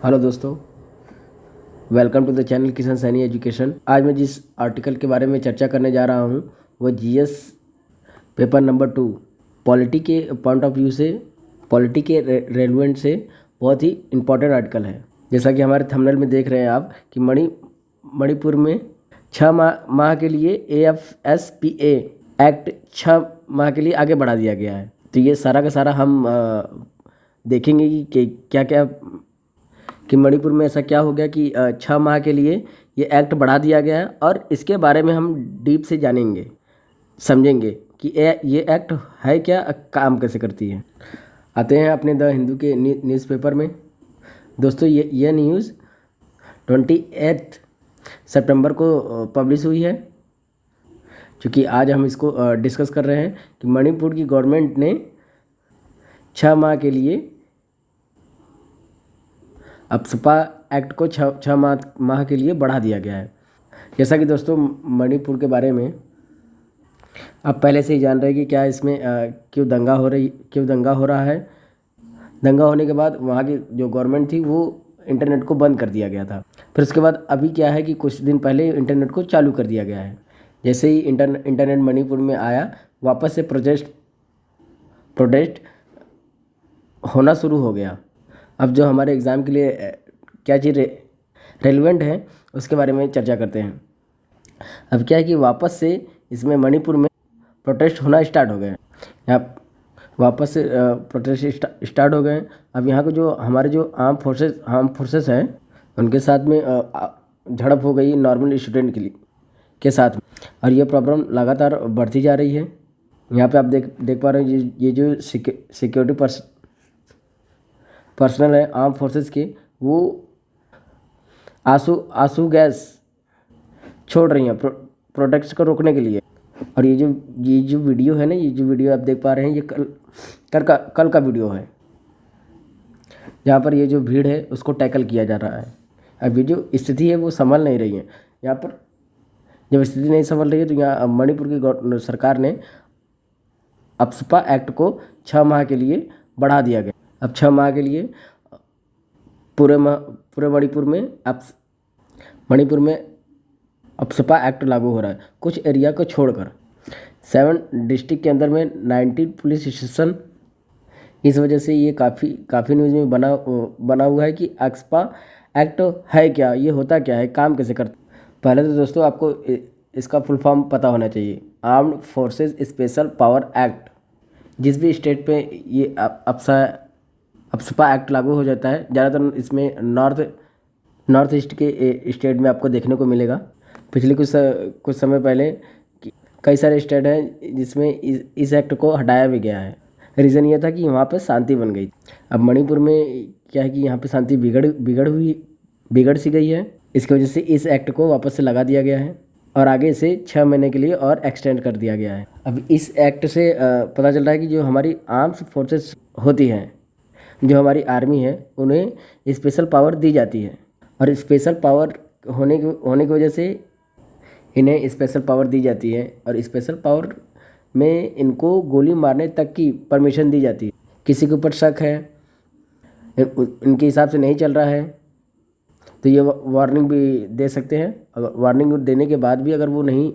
Hello दोस्तों, welcome to the channel किसान Saini education. आज मैं जिस आर्टिकल के बारे में चर्चा करने जा रहा हूँ वो जीएस पेपर नंबर 2 पॉलिटी के पॉइंट ऑफ व्यू से, पॉलिटी के रेलेवेंट से बहुत ही इम्पोर्टेंट आर्टिकल है। जैसा कि हमारे थंबनेल में देख रहे हैं आप कि मणिपुर में 6 माह के लिए AFSPA एक्ट 6 माह के लिए आगे बढ़ा दिया गया है। तो ये सारा का सारा हम देखेंगे कि क्या क्या कि मणिपुर में ऐसा क्या हो गया कि 6 माह के लिए ये एक्ट बढ़ा दिया गया है, और इसके बारे में हम डीप से जानेंगे, समझेंगे कि ये एक्ट है क्या, काम कैसे करती है। आते हैं अपने द हिंदू के न्यूज़पेपर में। दोस्तों, ये न्यूज़ 28 सितंबर को पब्लिश हुई है। क्योंकि आज हम इसको डिस्कस कर रहे हैं कि मणिपुर की गवर्नमेंट ने 6 माह के लिए अप्सपा एक्ट को 6 माह के लिए बढ़ा दिया गया है। जैसा कि दोस्तों, मणिपुर के बारे में आप पहले से ही जान रहे हैं कि क्या इसमें क्यों दंगा हो रहा है। दंगा होने के बाद वहाँ की जो गवर्नमेंट थी वो इंटरनेट को बंद कर दिया गया था। फिर उसके बाद अभी क्या है कि कुछ दिन पहले इंटरनेट को चालू कर दिया गया है। जैसे ही इंटरनेट मणिपुर में आया, वापस से प्रोटेस्ट होना शुरू हो गया। अब जो हमारे एग्ज़ाम के लिए क्या चीज़ रेलिवेंट है उसके बारे में चर्चा करते हैं। अब क्या है कि वापस से इसमें मणिपुर में प्रोटेस्ट होना स्टार्ट हो गए। यहाँ वापस से प्रोटेस्ट स्टार्ट हो गए। अब यहाँ के जो हमारे जो आर्म फोर्सेस हैं उनके साथ में झड़प हो गई नॉर्मल स्टूडेंट के साथ में, और ये प्रॉब्लम लगातार बढ़ती जा रही है। यहाँ पे आप देख पा रहे हैं ये जो सिक्योरिटी पर्सनल है आर्म फोर्सेस के, वो आंसू गैस छोड़ रही हैं प्रोटेस्ट को रोकने के लिए। और ये जो वीडियो है ना, ये जो वीडियो आप देख पा रहे हैं, ये कल का वीडियो है, जहाँ पर ये जो भीड़ है उसको टैकल किया जा रहा है। अब ये जो स्थिति है वो संभल नहीं रही है। यहाँ पर जब स्थिति नहीं संभल रही है तो यहाँ मणिपुर की सरकार ने अप्सपा एक्ट को 6 माह के लिए बढ़ा दिया गया। अब 6 माह के लिए पूरे मणिपुर में अप्सपा एक्ट लागू हो रहा है, कुछ एरिया को छोड़कर। 7 डिस्ट्रिक्ट के अंदर में 19 पुलिस स्टेशन। इस वजह से ये काफ़ी न्यूज़ में बना हुआ है कि अप्सपा एक्ट है क्या, ये होता क्या है, काम कैसे करता। पहले तो दोस्तों आपको इसका फुल फॉर्म पता होना चाहिए। Armed forces special power act. जिस भी स्टेट पे ये अप्सपा एक्ट लागू हो जाता है, ज़्यादातर इसमें नॉर्थ ईस्ट के स्टेट में आपको देखने को मिलेगा। पिछले कुछ समय पहले कई सारे स्टेट हैं जिसमें इस एक्ट को हटाया भी गया है। रीज़न ये था कि वहाँ पे शांति बन गई। अब मणिपुर में क्या है कि यहाँ पे शांति बिगड़ सी गई है। इसकी वजह से इस एक्ट को वापस से लगा दिया गया है और आगे से 6 महीने के लिए और एक्सटेंड कर दिया गया है। अब इस एक्ट से पता चल रहा है कि जो हमारी आर्म्स फोर्सेस होती हैं, जो हमारी आर्मी है, उन्हें स्पेशल पावर दी जाती है। और स्पेशल पावर होने की वजह से इन्हें स्पेशल पावर दी जाती है, और स्पेशल पावर में इनको गोली मारने तक की परमिशन दी जाती है। किसी के ऊपर शक है, इनके हिसाब से नहीं चल रहा है, तो ये वार्निंग भी दे सकते हैं। अगर वार्निंग देने के बाद भी अगर वो नहीं,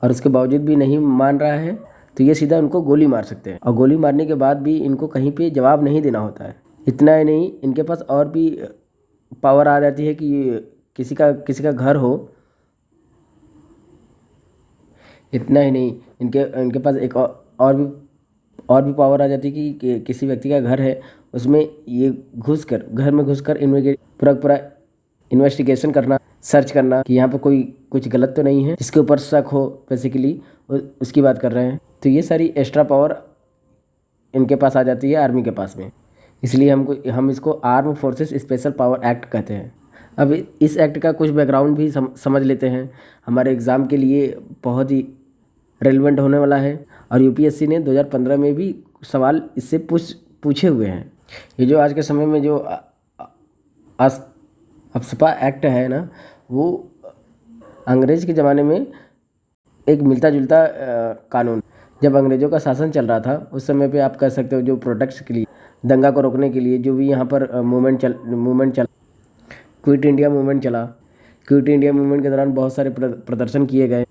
और उसके बावजूद भी नहीं मान रहा है, तो ये सीधा उनको गोली मार सकते हैं। और गोली मारने के बाद भी इनको कहीं पे जवाब नहीं देना होता है। इतना ही नहीं, इनके पास और भी पावर आ जाती है कि किसी का घर हो। इतना ही नहीं, इनके पास एक और भी पावर आ जाती है कि किसी व्यक्ति का घर है, उसमें ये घर में घुसकर पूरा इन्वेस्टिगेशन करना, सर्च करना कि यहाँ पर कोई कुछ गलत तो नहीं है, जिसके ऊपर शक हो बेसिकली, उसकी बात कर रहे हैं। तो ये सारी एक्स्ट्रा पावर इनके पास आ जाती है आर्मी के पास में। इसलिए हम इसको arm forces special power act कहते हैं। अब इस एक्ट का कुछ बैकग्राउंड भी समझ लेते हैं। हमारे एग्ज़ाम के लिए बहुत ही रेलेवेंट होने वाला है, और यूपीएससी ने 2015 में भी सवाल इससे पूछे हुए हैं। ये जो आज के समय में जो अप्सपा एक्ट है ना, वो अंग्रेज़ के ज़माने में एक मिलता जुलता कानून, जब अंग्रेज़ों का शासन चल रहा था उस समय पे आप कह सकते हो जो प्रोटेस्ट के लिए दंगा को रोकने के लिए जो भी यहाँ पर मूवमेंट चला, क्विट इंडिया मूवमेंट चला। क्विट इंडिया मूवमेंट के दौरान बहुत सारे प्रदर्शन किए गए।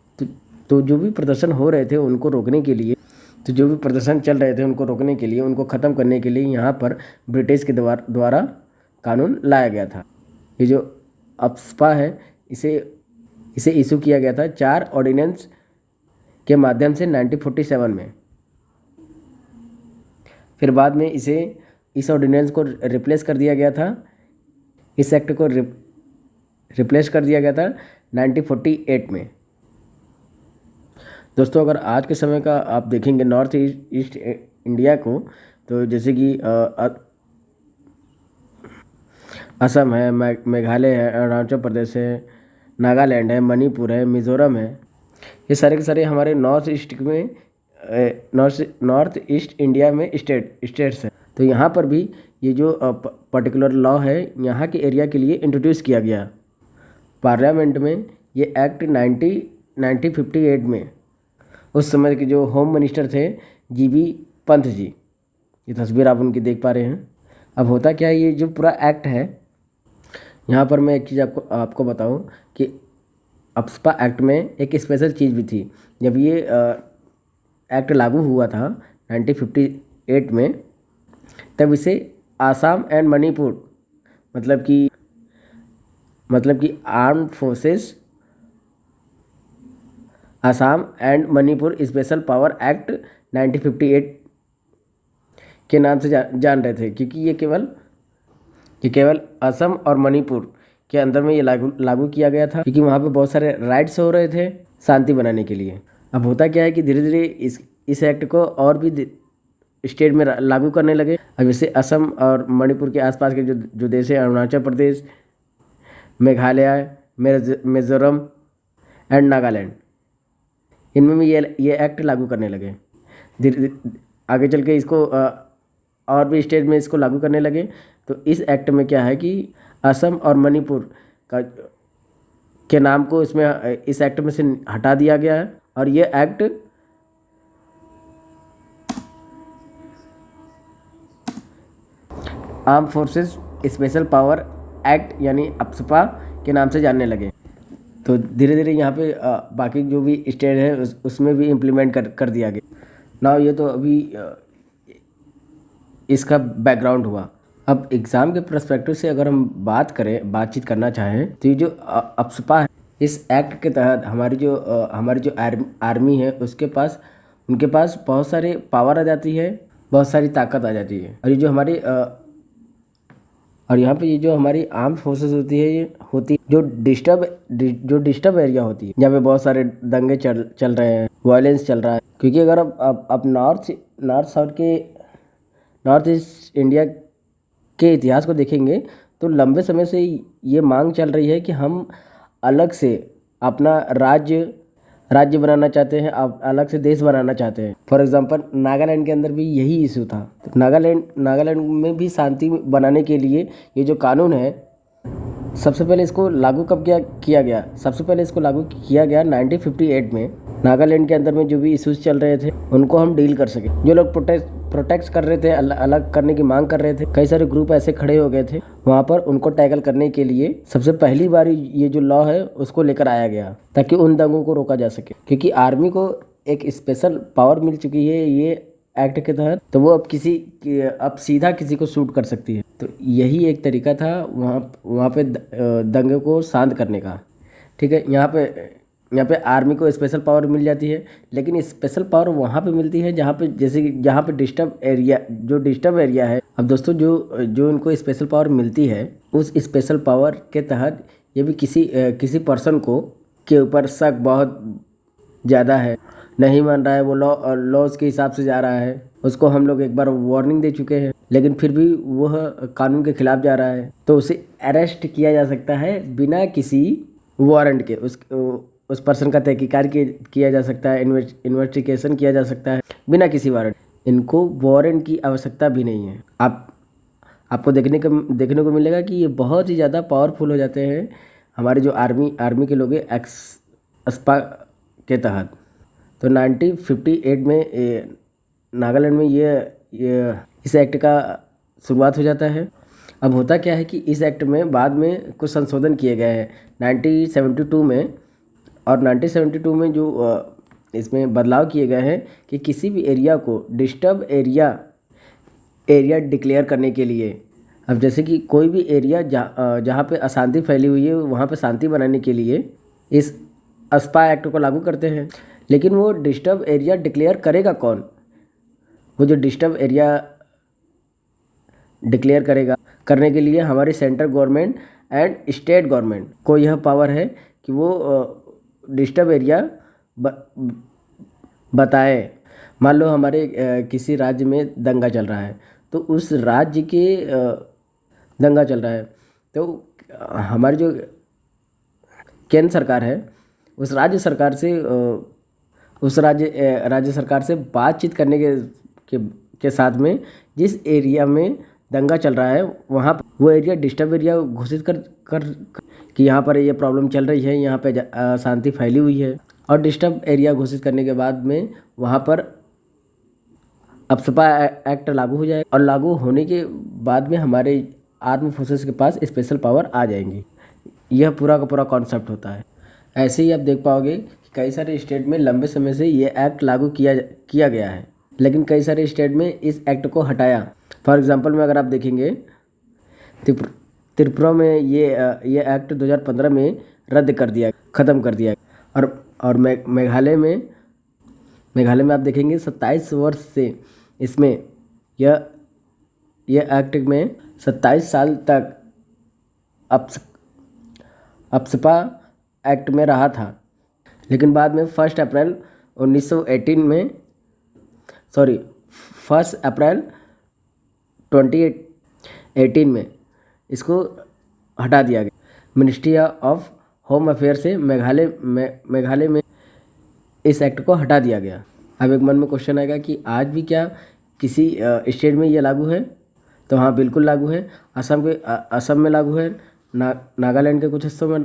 तो जो भी प्रदर्शन हो रहे थे उनको रोकने के लिए, तो जो भी प्रदर्शन चल रहे थे उनको रोकने के लिए, उनको ख़त्म करने के लिए यहाँ पर ब्रिटिश के द्वारा कानून लाया गया था। ये जो अप्सपा है इसे इशू किया गया था 4 ऑर्डिनेंस के माध्यम से 1947 में। फिर बाद में इस ऑर्डिनेंस को रिप्लेस कर दिया गया था, इस एक्ट को रिप्लेस कर दिया गया था 1948 में। दोस्तों अगर आज के समय का आप देखेंगे नॉर्थ ईस्ट इंडिया को, तो जैसे कि असम है, मेघालय है, अरुणाचल प्रदेश है, नागालैंड है, मणिपुर है, मिज़ोरम है, ये सारे के सारे हमारे नॉर्थ ईस्ट इंडिया में स्टेट्स हैं। तो यहाँ पर भी ये जो पर्टिकुलर लॉ है यहाँ के एरिया के लिए इंट्रोड्यूस किया गया पार्लियामेंट में। ये एक्ट 1958 में उस समय के जो होम मिनिस्टर थे जीबी पंत जी, ये तस्वीर आप उनकी देख पा रहे हैं। अब होता क्या है, ये जो पूरा एक्ट है, यहाँ पर मैं एक चीज़ आपको बताऊँ कि अप्सपा एक्ट में एक स्पेशल चीज़ भी थी। जब ये एक्ट लागू हुआ था 1958 में, तब इसे आसाम एंड मणिपुर मतलब कि armed forces Assam and Manipur special power act 1958 के नाम से जान रहे थे, क्योंकि ये केवल असम और मणिपुर के अंदर में ये लागू किया गया था, क्योंकि वहाँ पे बहुत सारे राइट्स हो रहे थे शांति बनाने के लिए। अब होता क्या है कि धीरे धीरे इस एक्ट को और भी स्टेट में लागू करने लगे। अब जैसे असम और मणिपुर के आसपास के जो देश है, अरुणाचल प्रदेश, मेघालय, मिज़ोरम एंड नागालैंड, इनमें भी ये एक्ट लागू करने लगे। धीरे आगे चल के इसको और भी स्टेट में इसको लागू करने लगे। तो इस एक्ट में क्या है कि असम और मणिपुर के नाम को इस एक्ट में से हटा दिया गया है, और ये act arm forces special power act यानी अप्सपा के नाम से जानने लगे। तो धीरे धीरे यहाँ पे बाकी जो भी स्टेट है उसमें भी इम्प्लीमेंट कर दिया गया। ना ये तो अभी इसका बैकग्राउंड हुआ। अब एग्ज़ाम के पर्सपेक्टिव से अगर हम बातचीत करना चाहें, तो ये जो अप्सपा है, इस एक्ट के तहत हमारी जो आर्मी है उनके पास बहुत सारे पावर आ जाती है, बहुत सारी ताकत आ जाती है। और ये जो यहाँ पे ये जो हमारी आर्म फोर्सेस होती है जो डिस्टर्ब एरिया होती है, जहाँ पे बहुत सारे दंगे चल रहे हैं, वायलेंस चल रहा है। क्योंकि अगर आप नॉर्थ ईस्ट इंडिया के इतिहास को देखेंगे तो लंबे समय से ये मांग चल रही है कि हम अलग से अपना राज्य बनाना चाहते हैं, आप अलग से देश बनाना चाहते हैं। फॉर एग्जांपल नागालैंड के अंदर भी यही इशू था। तो नागालैंड में भी शांति बनाने के लिए ये जो कानून है, सबसे पहले इसको लागू कब किया गया? सबसे पहले इसको लागू किया गया 1958 में। नागालैंड के अंदर में जो भी इश्यूज चल रहे थे उनको हम डील कर सके। जो लोग प्रोटेक्ट कर रहे थे, अलग करने की मांग कर रहे थे, कई सारे ग्रुप ऐसे खड़े हो गए थे वहाँ पर, उनको टैकल करने के लिए सबसे पहली बार ये जो लॉ है उसको लेकर आया गया, ताकि उन दंगों को रोका जा सके। क्योंकि आर्मी को एक स्पेशल पावर मिल चुकी है ये एक्ट के तहत, तो वो अब सीधा किसी को शूट कर सकती है। तो यही एक तरीका था वहाँ पे दंगे को शांत करने का। ठीक है, यहाँ पे आर्मी को स्पेशल पावर मिल जाती है, लेकिन स्पेशल पावर वहाँ पे मिलती है जहाँ पे डिस्टर्ब एरिया है। अब दोस्तों जो इनको स्पेशल पावर मिलती है, उस स्पेशल पावर के तहत ये भी किसी पर्सन के ऊपर शक बहुत ज़्यादा है, नहीं मान रहा है, वो लॉज के हिसाब से जा रहा है, उसको हम लोग एक बार वार्निंग दे चुके हैं, लेकिन फिर भी वह कानून के खिलाफ जा रहा है, तो उसे अरेस्ट किया जा सकता है बिना किसी वारंट के। उस पर्सन का तहकीकात किया जा सकता है, इन्वेस्टिगेशन किया जा सकता है बिना किसी वारंट। इनको वारंट की आवश्यकता भी नहीं है। आपको देखने को मिलेगा कि ये बहुत ही ज़्यादा पावरफुल हो जाते हैं हमारे जो आर्मी के लोग अप्सपा के तहत। तो 1958 में नागालैंड में ये इस एक्ट का शुरुआत हो जाता है। अब होता क्या है कि इस एक्ट में बाद में कुछ संशोधन किए गए हैं 1972 में, और 1972 में जो इसमें बदलाव किए गए हैं कि किसी भी एरिया को डिस्टर्ब एरिया डिक्लेयर करने के लिए, अब जैसे कि कोई भी एरिया जहाँ पे अशांति फैली हुई है वहाँ पे शांति बनाने के लिए इस अस्पा एक्ट को लागू करते हैं। लेकिन वो डिस्टर्ब एरिया डिक्लेयर करेगा कौन? वो जो डिस्टर्ब एरिया डिक्लेयर करेगा, करने के लिए हमारी central government and state government को यह पावर है कि वो डिस्टर्ब एरिया बताए। मान लो हमारे किसी राज्य में दंगा चल रहा है, तो उस राज्य के दंगा चल रहा है तो हमारी जो केंद्र सरकार है उस राज्य सरकार से बातचीत करने के साथ में जिस एरिया में दंगा चल रहा है वहाँ वो एरिया डिस्टर्ब एरिया घोषित कर कि यहाँ पर ये प्रॉब्लम चल रही है, यहाँ पे शांति फैली हुई है। और डिस्टर्ब एरिया घोषित करने के बाद में वहाँ पर अप्सपा एक्ट लागू हो जाए, और लागू होने के बाद में हमारे आर्म फोर्सेस के पास स्पेशल पावर आ जाएंगी। यह पूरा का पूरा कॉन्सेप्ट होता है। ऐसे ही आप देख पाओगे कि कई सारे स्टेट में लंबे समय से ये एक्ट लागू किया गया है, लेकिन कई सारे स्टेट में इस एक्ट को हटाया। फॉर एग्जांपल में अगर आप देखेंगे त्रिपुरा में ये एक्ट 2015 में रद्द कर दिया, ख़त्म कर दिया। और मेघालय में आप देखेंगे 27 वर्ष से इसमें यह एक्ट में 27 साल तक अप्सपा एक्ट में रहा था। लेकिन बाद में 1 अप्रैल 2018 में इसको हटा दिया गया। मिनिस्ट्री ऑफ होम अफेयर से मेघालय में इस एक्ट को हटा दिया गया। अब एक मन में क्वेश्चन आएगा कि आज भी क्या किसी स्टेट में ये लागू है? तो हाँ, बिल्कुल लागू है। असम में लागू है, नागालैंड के कुछ हिस्सों में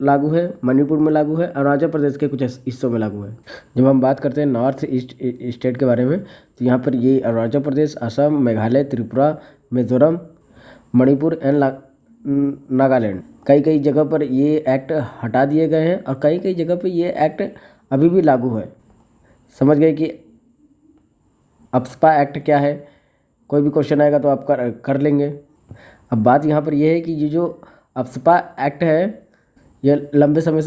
लागू है, मणिपुर में लागू है, अरुणाचल प्रदेश के कुछ हिस्सों में लागू है। जब हम बात करते हैं नॉर्थ ईस्ट स्टेट के बारे में, तो यहाँ पर ये अरुणाचल प्रदेश, असम, मेघालय, त्रिपुरा, मिजोरम, मणिपुर एंड नागालैंड, कई जगह पर ये एक्ट हटा दिए गए हैं, और कई जगह पर ये एक्ट अभी भी लागू है। समझ गए कि अप्सपा एक्ट क्या है? कोई भी क्वेश्चन आएगा तो आप कर लेंगे। अब बात यहाँ पर यह है कि ये जो अप्सपा एक्ट है ये लंबे समय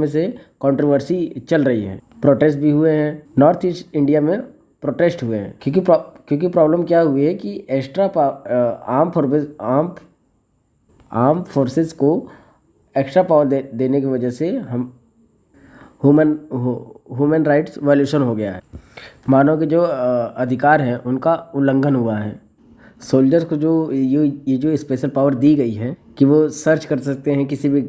से कंट्रोवर्सी चल रही है। प्रोटेस्ट भी हुए हैं, नॉर्थ ईस्ट इंडिया में प्रोटेस्ट हुए हैं, क्योंकि प्रॉब्लम क्या हुई है कि एक्स्ट्रा आर्म फोर्सेस को एक्स्ट्रा पावर देने की वजह से हम ह्यूमन राइट्स वायलेशन हो गया है। मानव के जो अधिकार हैं उनका उल्लंघन हुआ है। सोल्जर्स को जो ये जो स्पेशल पावर दी गई है कि वो सर्च कर सकते हैं,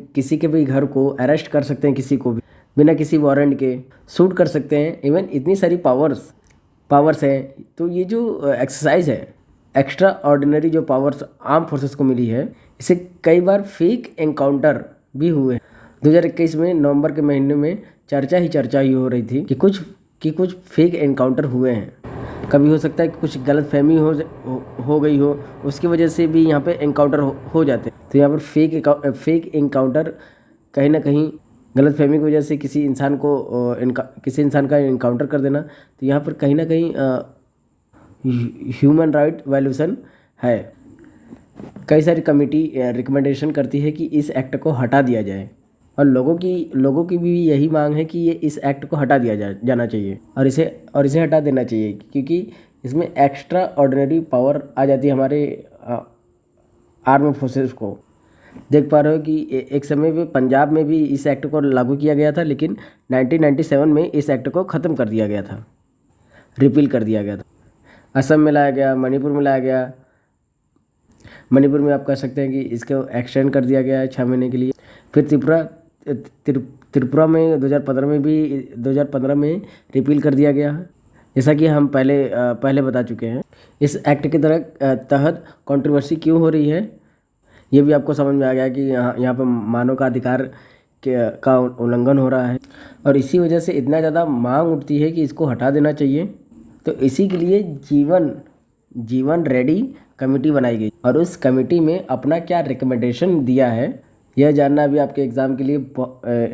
किसी के भी घर को अरेस्ट कर सकते हैं, किसी को भी बिना किसी वारंट के शूट कर सकते हैं। इवन इतनी सारी पावर्स हैं। तो ये जो एक्सरसाइज है, एक्स्ट्रा ऑर्डिनरी जो पावर्स आर्म फोर्सेस को मिली है, इसे कई बार फेक एनकाउंटर भी हुए। 2021 में नवंबर के महीने में चर्चा ही हो रही थी कि कुछ फेक एनकाउंटर हुए हैं। कभी हो सकता है कि कुछ गलतफहमी हो गई हो, उसकी वजह से भी यहाँ पे एनकाउंटर हो जाते हैं। तो यहाँ पर फेक एनकाउंटर कहीं ना कहीं गलतफहमी की वजह से किसी इंसान का एनकाउंटर कर देना, तो यहाँ पर कहीं ना कहीं ह्यूमन राइट वायलेशन है। कई सारी कमेटी रिकमेंडेशन करती है कि इस एक्ट को हटा दिया जाए, और लोगों की भी यही मांग है कि ये इस एक्ट को हटा दिया जाना चाहिए और इसे हटा देना चाहिए, क्योंकि इसमें एक्स्ट्रा ऑर्डिनरी पावर आ जाती है हमारे आर्म फोर्सेस को। देख पा रहे हो कि एक समय पे पंजाब में भी इस एक्ट को लागू किया गया था, लेकिन 1997 में इस एक्ट को ख़त्म कर दिया गया था, रिपील कर दिया गया था। असम में लाया गया, मणिपुर में लाया गया। मणिपुर में आप कह सकते हैं कि इसको एक्सटेंड कर दिया गया है 6 महीने के लिए। फिर त्रिपुरा में 2015 में रिपील कर दिया गया है, जैसा कि हम पहले बता चुके हैं। इस एक्ट के तहत कंट्रोवर्सी क्यों हो रही है ये भी आपको समझ में आ गया कि यहाँ पर मानव का अधिकार का उल्लंघन हो रहा है, और इसी वजह से इतना ज़्यादा मांग उठती है कि इसको हटा देना चाहिए। तो इसी के लिए जीवन रेड्डी कमेटी बनाई गई और उस कमेटी में अपना क्या रिकमेंडेशन दिया है, यह जानना भी आपके एग्ज़ाम के लिए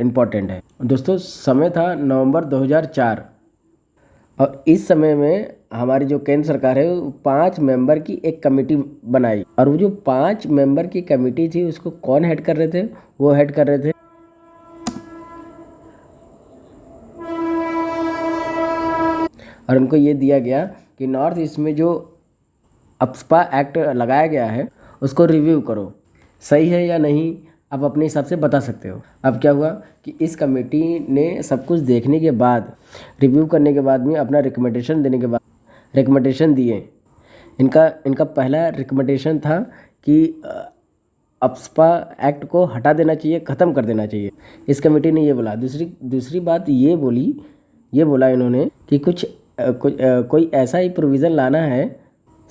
इम्पॉर्टेंट है। दोस्तों, समय था नवंबर 2004 और इस समय में हमारी जो केंद्र सरकार है वो 5 मेंबर की एक कमेटी बनाई और वो जो 5 मेंबर की कमेटी थी उसको कौन हेड कर रहे थे? वो हेड कर रहे थे और उनको ये दिया गया कि नॉर्थ ईस्ट में जो अप्सपा एक्ट लगाया गया है उसको रिव्यू करो, सही है या नहीं आप अपने हिसाब से बता सकते हो। अब क्या हुआ कि इस कमेटी ने सब कुछ देखने के बाद, रिव्यू करने के बाद में अपना रिकमेंडेशन देने के बाद रिकमेंडेशन दिए। इनका पहला रिकमेंडेशन था कि अप्सपा एक्ट को हटा देना चाहिए, ख़त्म कर देना चाहिए। इस कमेटी ने ये बोला। दूसरी बात ये बोला इन्होंने कि कोई ऐसा ही प्रोविज़न लाना है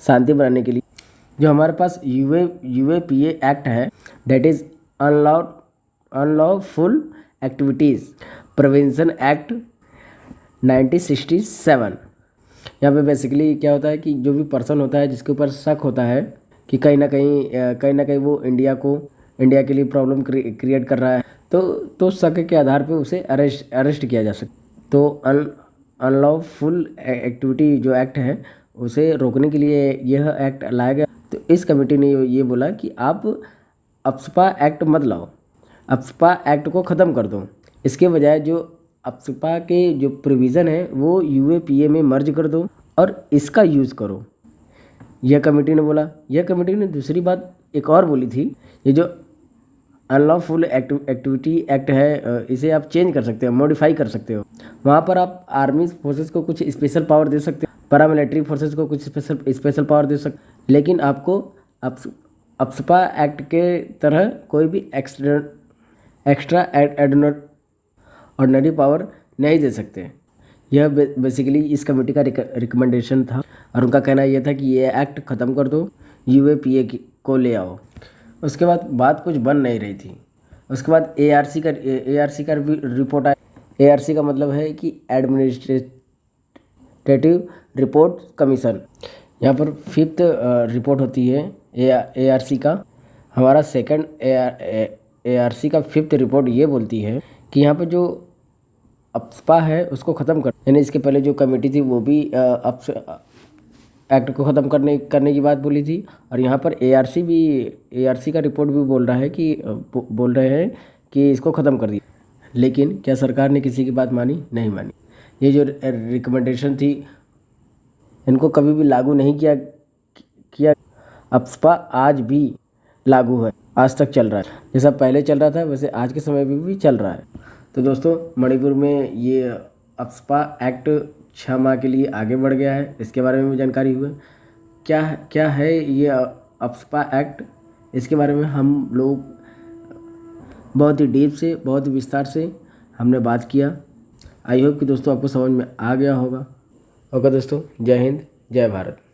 शांति बनाने के लिए जो हमारे पास यूएपीए एक्ट है, that is unlawful activities prevention act 1967। यहाँ पे बेसिकली क्या होता है कि जो भी पर्सन होता है जिसके ऊपर शक होता है कि कहीं ना कहीं वो इंडिया के लिए प्रॉब्लम क्रिएट कर रहा है, तो शक के आधार पे उसे अरेस्ट किया जा सकता। तो अनलॉफुल एक्टिविटी जो एक्ट है उसे रोकने के लिए यह एक्ट लाया गया। तो इस कमेटी ने ये बोला कि आप अप्सपा एक्ट मत लाओ, अप्सपा एक्ट को ख़त्म कर दो। इसके बजाय जो अप्सपा के जो प्रोविज़न है वो यूएपीए में मर्ज कर दो और इसका यूज़ करो, यह कमेटी ने बोला। यह कमेटी ने दूसरी बात एक और बोली थी, ये जो अनलॉफुल एक्टिविटी एक्ट है इसे आप चेंज कर सकते हो, मॉडिफाई कर सकते हो। वहाँ पर आप आर्मी फोर्सेस को कुछ स्पेशल पावर दे सकते हो, पैरामिलिट्री फोर्सेस को कुछ स्पेशल पावर दे सकते, लेकिन आपको अप्सपा एक्ट के तरह कोई भी एक्स्ट्रा ऑर्डिनरी पावर नहीं दे सकते। यह बेसिकली इस कमेटी का रिकमेंडेशन था और उनका कहना यह था कि ये एक्ट ख़त्म कर दो, यूएपीए को ले आओ। उसके बाद बात कुछ बन नहीं रही थी। उसके बाद एआरसी का रिपोर्ट आया। एआरसी का मतलब है कि एडमिनिस्ट्रेटिव रिपोर्ट कमीशन। यहाँ पर 5th रिपोर्ट होती है एआरसी का। हमारा सेकंड एआरसी का 5th रिपोर्ट ये बोलती है कि यहाँ पर जो अप्सपा है उसको ख़त्म कर, यानी इसके पहले जो कमेटी थी वो भी एक्ट को ख़त्म करने की बात बोली थी। और यहाँ पर एआरसी का रिपोर्ट भी बोल रहे हैं कि इसको ख़त्म कर दिया। लेकिन क्या सरकार ने किसी की बात मानी? नहीं मानी। ये जो रिकमेंडेशन थी इनको कभी भी लागू नहीं किया। अप्सपा आज भी लागू है, आज तक चल रहा है। जैसा पहले चल रहा था वैसे आज के समय में भी चल रहा है। तो दोस्तों, मणिपुर में ये अप्सपा एक्ट 6 माह के लिए आगे बढ़ गया है, इसके बारे में भी जानकारी हुई। क्या है ये अप्सपा एक्ट, इसके बारे में हम लोग बहुत ही डीप से, बहुत ही विस्तार से हमने बात किया। आई होप कि दोस्तों आपको समझ में आ गया होगा। ओके दोस्तों, जय हिंद, जय भारत।